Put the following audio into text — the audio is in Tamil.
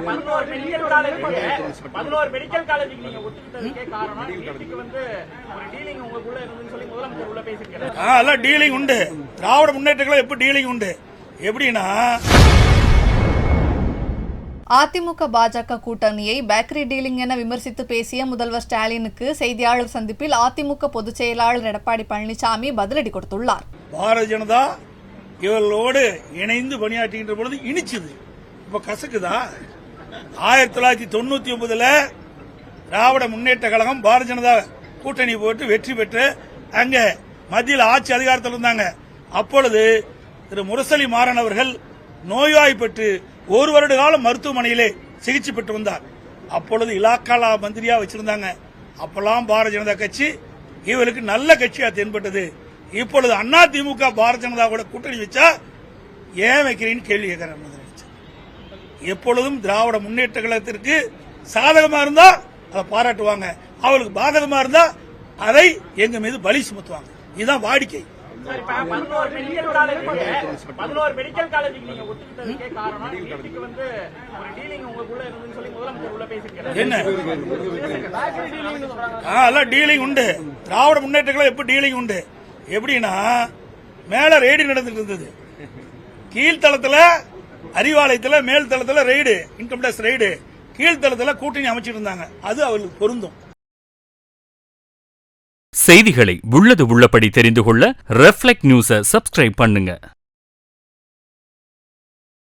11 மெடிக்கல் காலேஜுக்கு நீங்க ஒத்துக்கிட்டதுக்கே காரணம் வீட்டுக்கு வந்து ஒரு டீலிங் உங்களுக்குள்ள இருந்துன்னு சொல்லி முதலமைச்சர் உள்ள பேசியிருக்காரு. அதெல்லாம் டீலிங் உண்டு. திராவிட முன்னேற்றங்கள் எப்படி டீலிங் உண்டு எப்படின்னா, அதிமுக பாஜக கூட்டணியை பேக்கரி டீலிங் என விமர்சித்து பேசிய முதல்வர் ஸ்டாலினுக்கு செய்தியாளர் சந்திப்பில் அதிமுக பொதுச் செயலாளர் எடப்பாடி பழனிசாமி பதிலடி கொடுத்துள்ளார். பாரதிய ஜனதா இவர்களோடு இணைந்து பணியாற்றுகின்ற பொழுது இனிச்சது, இப்ப கசக்குதா? 1999 திராவிட முன்னேற்ற கழகம் பாரதிய ஜனதா கூட்டணி போட்டு வெற்றி பெற்று அங்க மத்தியில் ஆட்சி அதிகாரத்தில் இருந்தாங்க. அப்பொழுது திரு முரசொலி மாறன் அவர்கள் நோய்வாய்ப்பட்டு 1 வருட காலம் மருத்துவமனையிலே சிகிச்சை பெற்று வந்தார். அப்பொழுது இலாக்கா மந்திரியா வச்சிருந்தாங்க. அப்பெல்லாம் பாரதிய ஜனதா கட்சி இவருக்கு நல்ல கட்சியா தென்பட்டது. இப்பொழுது அதிமுக பாரதிய ஜனதா கூட கூட்டணி வச்சா ஏன் வைக்கிறீன்னு கேள்வி கேட்கிறார் முதலமைச்சர். எப்பொழுதும் திராவிட முன்னேற்ற கழகத்திற்கு சாதகமா இருந்தா அதை பாராட்டுவாங்க, அவளுக்கு பாதகமா இருந்தா அதை எங்க மீது பலி சுமத்துவாங்க. இதுதான் வாடிக்கை. 11 மெடிக்கல் காலேஜுக்கு நீங்க ஒத்துக்கிட்டதுக்கே காரணம் வீட்டுக்கு வந்து ஒரு டீலிங் உங்களுக்குள்ள இருந்துன்னு சொல்லி முதலமைச்சர் உள்ள பேசியிருக்காரு. என்ன அதெல்லாம் டீலிங் உண்டு. திராவிட முன்னேற்றங்கள் எப்படி டீலிங் உண்டு எப்படின்னா, மேல ரெய்டு நடந்துட்டு இருந்தது, கீழ்த்தளத்துல அறிவாலயத்துல மேல் தளத்துல ரெய்டு, இன்கம் டாக்ஸ் ரெய்டு, கீழ்த்தளத்துல கூட்டணி அமைச்சிட்டு இருந்தாங்க. அது அவர்களுக்கு பொருந்தும். செய்திகளை உள்ளது உள்ளபடி தெரிந்து கொள்ள ரெஃப்ளெக்ட் நியூஸை சப்ஸ்கிரைப் பண்ணுங்க.